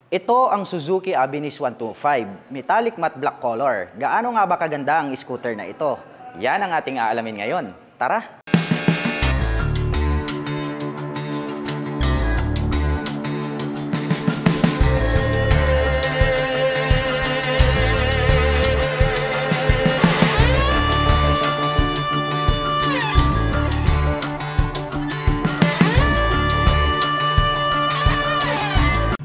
Ito ang Suzuki Avinis 125, metallic matte black color. Gaano nga ba kaganda ang scooter na ito? Yan ang ating aalamin ngayon. Tara!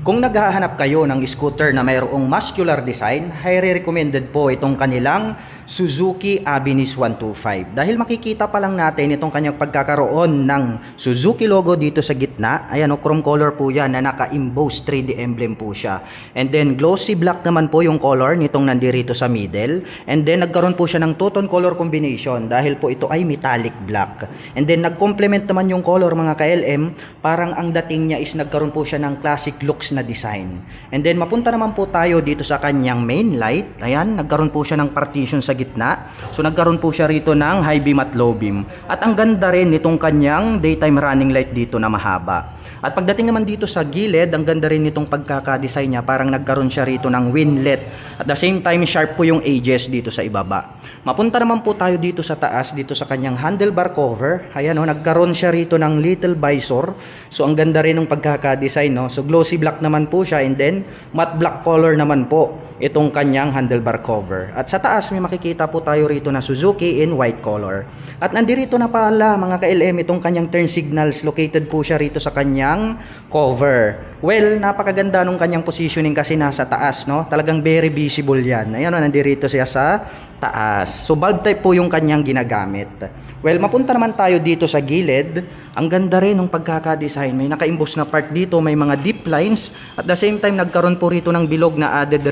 Kung naghahanap kayo ng scooter na mayroong muscular design, highly recommended po itong kanilang Suzuki Avinis 125. Dahil makikita pa lang natin itong kanyang pagkakaroon ng Suzuki logo dito sa gitna. Ayan o, chrome color po yan na naka-emboss 3D emblem po siya. And then glossy black naman po yung color nitong nandirito sa middle. And then nagkaroon po siya ng two-tone color combination dahil po ito ay metallic black. And then nag-complement naman yung color mga ka-LM. Parang ang dating niya is nagkaroon po siya ng classic looks na design. And then mapunta naman po tayo dito sa kanyang main light. Ayan, nagkaroon po siya ng partition sa gitna. So nagkaroon po siya rito ng high beam at low beam. At ang ganda rin nitong kanyang daytime running light dito na mahaba. At pagdating naman dito sa gilid, ang ganda rin nitong pagkaka-design niya. Parang nagkaroon siya rito ng winglet. At the same time, sharp po yung edges dito sa ibaba. Mapunta naman po tayo dito sa taas, dito sa kanyang handlebar cover. Ayan o, nagkaroon siya rito ng little visor. So ang ganda rin ng pagkaka-design, no? So glossy black naman po siya, and then matte black color naman po itong kanyang handlebar cover. At sa taas may makikita po tayo rito na Suzuki in white color. At nandirito na pala mga ka-LM itong kanyang turn signals. Located po siya rito sa kanyang cover. Well, napakaganda nung kanyang positioning kasi nasa taas, no? Talagang very visible yan. Ayan o, nandirito siya sa taas. So bulb type po yung kanyang ginagamit. Well, mapunta naman tayo dito sa gilid. Ang ganda rin ng pagkaka-design. May naka-emboss na part dito, may mga deep lines. At the same time, nagkaroon po rito ng bilog na added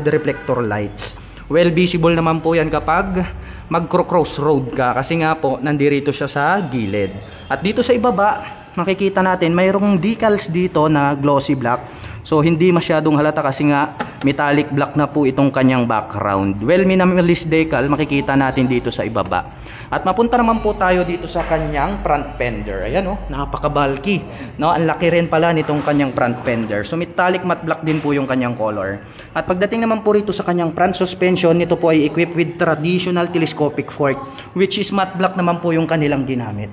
reflector lights. Well, visible naman po yan kapag mag-cross road ka. Kasi nga po, nandirito siya sa gilid. At dito sa ibaba, makikita natin, mayroong decals dito na glossy black. So hindi masyadong halata kasi nga metallic black na po itong kanyang background. Well, minimalist decal makikita natin dito sa ibaba. At mapunta naman po tayo dito sa kanyang front fender. Ayan oh, napaka-bulky. No, ang laki rin pala nitong kanyang front fender. So metallic matte black din po yung kanyang color. At pagdating naman po rito sa kanyang front suspension, nito po ay equipped with traditional telescopic fork, which is matte black naman po yung kanilang ginamit.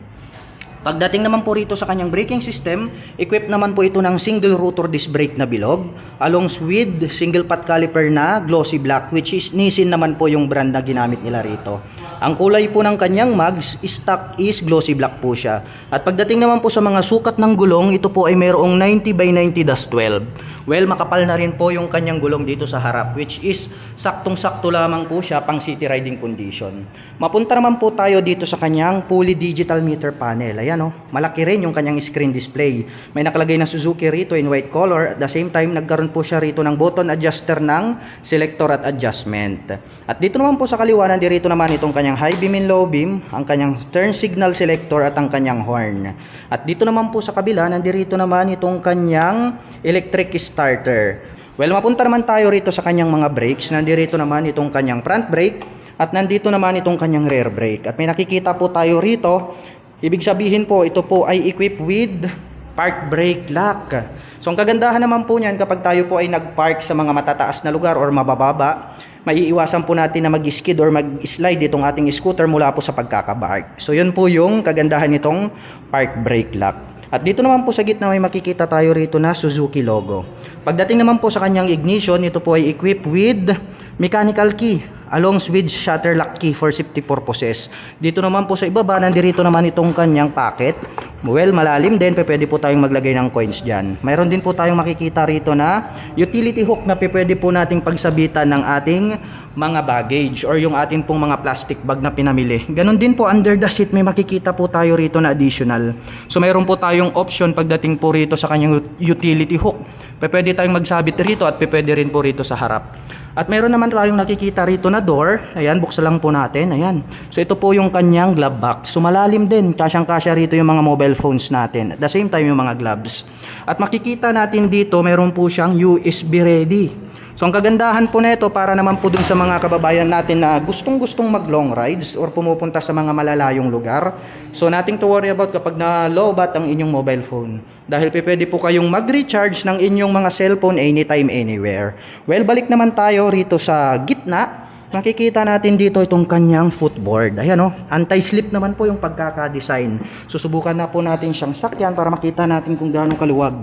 Pagdating naman po rito sa kanyang braking system, equipped naman po ito ng single rotor disc brake na bilog, along with single pot caliper na glossy black, which is Nissin naman po yung brand na ginamit nila rito. Ang kulay po ng kanyang mags, stock is glossy black po siya. At pagdating naman po sa mga sukat ng gulong, ito po ay mayroong 90/90-12. Well, makapal na rin po yung kanyang gulong dito sa harap, which is saktong-sakto lamang po siya pang city riding condition. Mapunta naman po tayo dito sa kanyang fully digital meter panel. Ayan oh, malaki rin yung kanyang screen display. May nakalagay na Suzuki rito in white color. At the same time, nagkaroon po siya rito ng button adjuster ng selector at adjustment. At dito naman po sa kaliwa, nandirito naman itong kanyang high beam and low beam, ang kanyang turn signal selector at ang kanyang horn. At dito naman po sa kabila, nandirito naman itong kanyang electric starter. Well, mapunta naman tayo rito sa kanyang mga brakes. Nandirito naman itong kanyang front brake at nandito naman itong kanyang rear brake. At may nakikita po tayo rito. Ibig sabihin po, ito po ay equipped with park brake lock. So ang kagandahan naman po niyan, kapag tayo po ay nag-park sa mga matataas na lugar or mabababa, maiiwasan po natin na mag-skid or mag-slide itong ating scooter mula po sa pagkakabark. So yun po yung kagandahan nitong park brake lock. At dito naman po sa gitna may makikita tayo rito na Suzuki logo. Pagdating naman po sa kanyang ignition, ito po ay equipped with mechanical key along with shutter lock key for safety purposes. Dito naman po sa ibaba, nandirito naman itong kanyang pocket. Well, malalim din, pwede po tayong maglagay ng coins dyan. Mayroon din po tayong makikita rito na utility hook na pwede po nating pagsabitan ng ating mga baggage or yung ating pong mga plastic bag na pinamili. Ganon din po, under the seat may makikita po tayo rito na additional. So mayroon po tayong option pagdating po rito sa kanyang utility hook. Pwede tayong magsabit rito at pwede rin po rito sa harap. At mayroon naman tayong nakikita rito na door. Ayan, buksan lang po natin. Ayan. So ito po yung kanyang glove box. So malalim din. Kasyang-kasya rito yung mga mobile mobile phones natin. At the same time yung mga gloves. At makikita natin dito, meron po siyang USB ready. So ang kagandahan po nito para naman po dun sa mga kababayan natin na gustong-gustong mag long rides or pumupunta sa mga malalayong lugar. So nothing to worry about kapag na-lowbat ang inyong mobile phone. Dahil pwede po kayong mag-recharge ng inyong mga cellphone anytime, anywhere. Well, balik naman tayo rito sa gitna. Makikita natin dito itong kanyang footboard. Ayan o, anti-slip naman po yung pagkaka-design. Susubukan na po natin siyang sakyan para makita natin kung gaano kaluwag.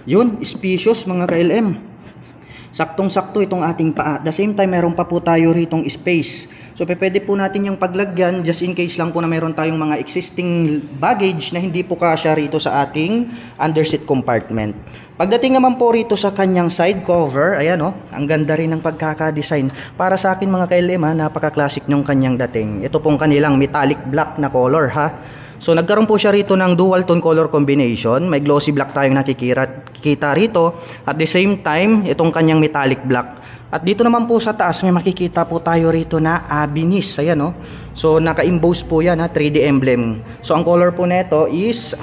Yun, spacious mga ka-LM. Saktong-sakto itong ating paa. At the same time, meron pa po tayo ritong space. So, pwede po natin yung paglagyan just in case lang po na meron tayong mga existing baggage na hindi po kasya rito sa ating underseat compartment. Pagdating naman po rito sa kanyang side cover, ayan o, ang ganda rin ng pagkaka-design. Para sa akin mga ka-LM, napaka-classic nyong kanyang dating. Ito pong kanilang metallic black na color ha. So nagkaroon po siya rito ng dual tone color combination. May glossy black tayong nakikita rito. At the same time, itong kanyang metallic black. At dito naman po sa taas, may makikita po tayo rito na Abinis. Ayan o. So naka-emboss po yan ha, 3D emblem. So ang color po nito is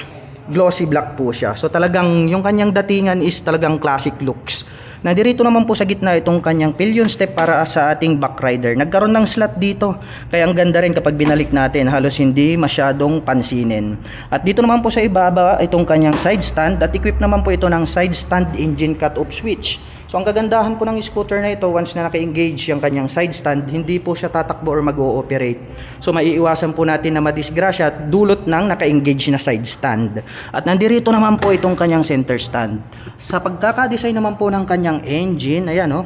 glossy black po siya. So talagang yung kanyang datingan is talagang classic looks. Nandirito naman po sa gitna itong kanyang pillion step para sa ating back rider. Nagkaroon ng slot dito. Kaya ang ganda rin kapag binalik natin. Halos hindi masyadong pansinin. At dito naman po sa ibaba itong kanyang side stand. At equip naman po ito ng side stand engine cut-off switch. So ang kagandahan po ng scooter na ito, once na naka-engage yung kanyang side stand, hindi po siya tatakbo or mag-ooperate. So maiiwasan po natin na madisgrasya at dulot ng naka-engage na side stand. At nandirito naman po itong kanyang center stand. Sa pagkaka-design naman po ng kanyang engine, ayan o,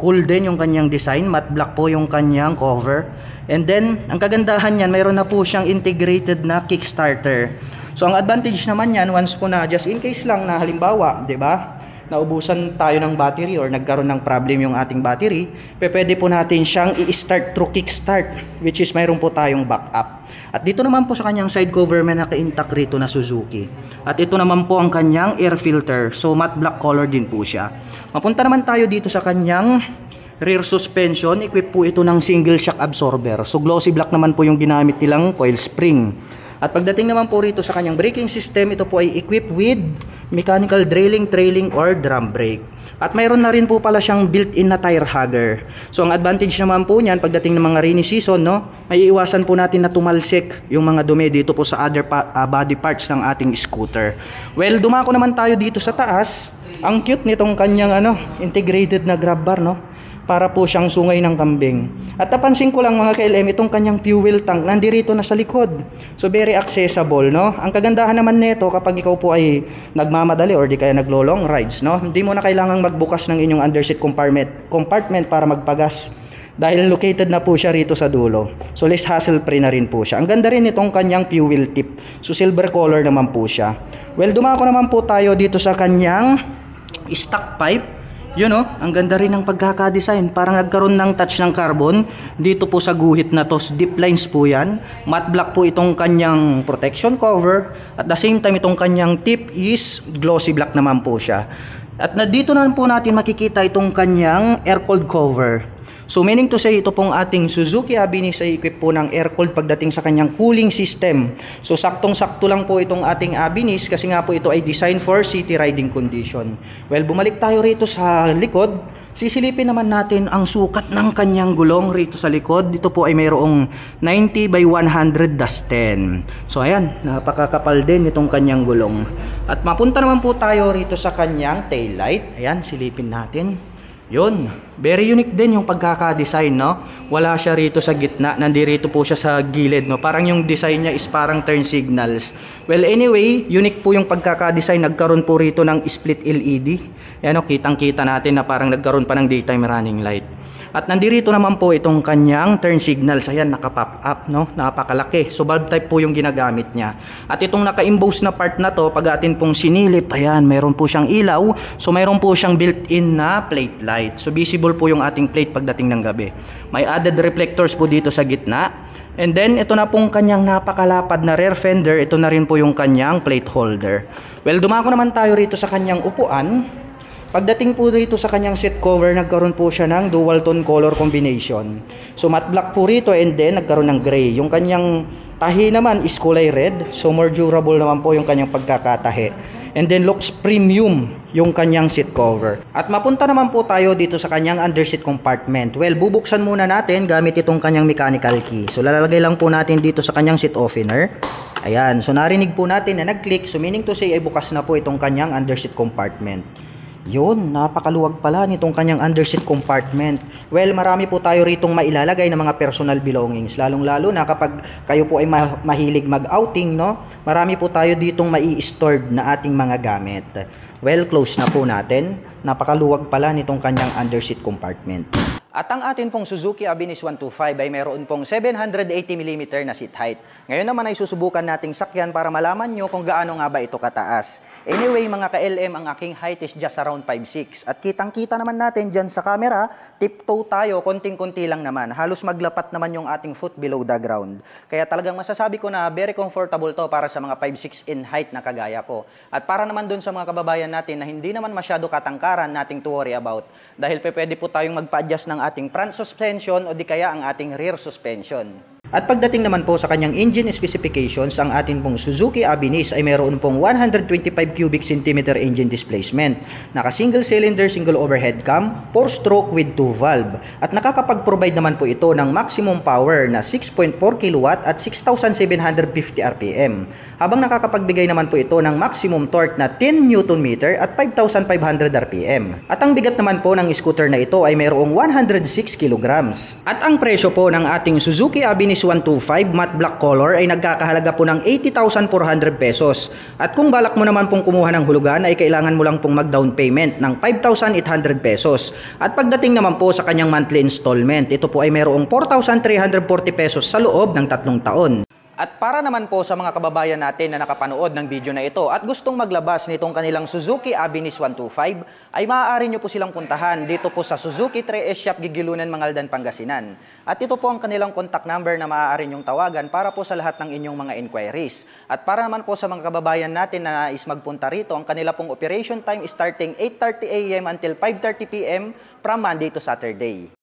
cool din yung kanyang design, matte black po yung kanyang cover. And then, ang kagandahan niyan, mayroon na po siyang integrated na kickstarter. So ang advantage naman yan, once po na just in case lang na halimbawa, 'di ba? Naubusan tayo ng battery or nagkaroon ng problem yung ating battery, pwede po natin siyang i-start through kickstart, which is mayroon po tayong backup. At dito naman po sa kanyang side cover may naka-intact rito na Suzuki. At ito naman po ang kanyang air filter. So matte black color din po siya. Mapunta naman tayo dito sa kanyang rear suspension. Equip po ito ng single shock absorber. So glossy black naman po yung ginamit nilang coil spring. At pagdating naman po rito sa kanyang braking system, ito po ay equipped with mechanical trailing or drum brake. At mayroon na rin po pala siyang built-in na tire hugger. So ang advantage naman po niyan pagdating ng mga rainy season, no, may iwasan po natin na tumalsik yung mga dumi dito po sa other body parts ng ating scooter. Well, dumako naman tayo dito sa taas. Ang cute nitong kanyang integrated na grab bar, no? Para po siyang sungay ng kambing. At napansin ko lang mga ka-LM, itong kanyang fuel tank nandirito na sa likod. So very accessible, no? Ang kagandahan naman nito kapag ikaw po ay nagmamadali or di kaya naglo-long rides, no? Hindi mo na kailangang magbukas ng inyong underseat compartment para magpagas. Dahil located na po siya rito sa dulo. So less hassle free na rin po siya. Ang ganda rin itong kanyang fuel tip. So silver color naman po siya. Well, dumako naman po tayo dito sa kanyang stock pipe. Yun o, ang ganda rin ng pagkaka-design. Parang nagkaroon ng touch ng carbon dito po sa guhit na to. Deep lines po yan. Matte black po itong kanyang protection cover. At the same time, itong kanyang tip is glossy black naman po siya. At dito na po natin makikita itong kanyang air cooled cover. So meaning to say, ito pong ating Suzuki Abinis ay equip po ng air cooled pagdating sa kanyang cooling system. So saktong-sakto lang po itong ating Abinis kasi nga po ito ay designed for city riding condition. Well, bumalik tayo rito sa likod. Sisilipin naman natin ang sukat ng kanyang gulong rito sa likod. Ito po ay mayroong 90 by 100/10. So ayan, napakakapal din itong kanyang gulong. At mapunta naman po tayo rito sa kanyang tail light. Ayan, silipin natin. Yun, very unique din yung pagkaka-design, no? Wala siya rito sa gitna, nandirito po siya sa gilid, no? Parang yung design niya is parang turn signals. Well, anyway, unique po yung pagkaka-design. Nagkaroon po rito ng split LED. Yan, no? Kitang-kita natin na parang nagkaroon pa ng daytime running light. At nandirito naman po itong kanyang turn signals. Ayan, naka-pop up, no? Napakalaki. So, bulb type po yung ginagamit niya. At itong naka-emboss na part na to, pag atin pong sinilip, ayan, mayroon po siyang ilaw. So, mayroon po siyang built-in na plate light. So, visible po yung ating plate pagdating ng gabi. May added reflectors po dito sa gitna. And then, ito na pong kanyang napakalapad na rear fender. Ito na rin po yung kanyang plate holder. Well, dumako naman tayo rito sa kanyang upuan. Pagdating po rito sa kanyang seat cover, nagkaroon po siya ng dual tone color combination. So matte black po rito, and then nagkaroon ng gray. Yung kanyang tahi naman is kulay red. So more durable naman po yung kanyang pagkakatahi. And then looks premium yung kanyang seat cover. At mapunta naman po tayo dito sa kanyang underseat compartment. Well, bubuksan muna natin gamit itong kanyang mechanical key. So lalagay lang po natin dito sa kanyang seat opener. Ayan, so narinig po natin na nag-click. So meaning to say ay bukas na po itong kanyang underseat compartment. Yun, napakaluwag pala nitong kanyang underseat compartment. Well, marami po tayo ritong mailalagay ng mga personal belongings. Lalong-lalo na kapag kayo po ay mahilig mag-outing, no? Marami po tayo ditong mai-stored na ating mga gamit. Well, close na po natin. Napakaluwag pala nitong kanyang underseat compartment. At ang atin pong Suzuki Abinis 125 ay mayroon pong 780mm na seat height. Ngayon naman ay susubukan nating sakyan para malaman nyo kung gaano nga ba ito kataas. Anyway mga ka-LM, ang aking height is just around 5'6". At kitang-kita naman natin dyan sa camera, tiptoe tayo, konting-konti lang naman. Halos maglapat naman yung ating foot below the ground. Kaya talagang masasabi ko na very comfortable to para sa mga 5'6" in height na kagaya ko. At para naman dun sa mga kababayan natin na hindi naman masyado katangkaran nating to worry about. Dahil pwede po tayong magpa-adjust ng ating front suspension o di kaya ang ating rear suspension. At pagdating naman po sa kanyang engine specifications, ang atin pong Suzuki Abinis ay mayroon pong 125 cubic centimeter engine displacement. Naka single cylinder, single overhead cam, 4-stroke with 2 valve. At nakakapag-provide naman po ito ng maximum power na 6.4 kW at 6,750 RPM. Habang nakakapagbigay naman po ito ng maximum torque na 10 Nm at 5,500 RPM. At ang bigat naman po ng scooter na ito ay mayroong 106 kg. At ang presyo po ng ating Suzuki Abinis 125 matte black color ay nagkakahalaga po ng 80,400 pesos. At kung balak mo naman pong kumuha ng hulugan ay kailangan mo lang pong mag-down payment ng 5,800 pesos. At pagdating naman po sa kanyang monthly installment, ito po ay mayroong 4,340 pesos sa loob ng 3 taon. At para naman po sa mga kababayan natin na nakapanood ng video na ito at gustong maglabas nitong kanilang Suzuki Abinis 125, ay maaari nyo po silang puntahan dito po sa Suzuki 3S Shop Gigilunan, Mangaldan, Pangasinan. At ito po ang kanilang contact number na maaari nyong tawagan para po sa lahat ng inyong mga inquiries. At para naman po sa mga kababayan natin na nais magpunta rito, ang kanila pong operation time is starting 8:30 AM until 5:30 PM from Monday to Saturday.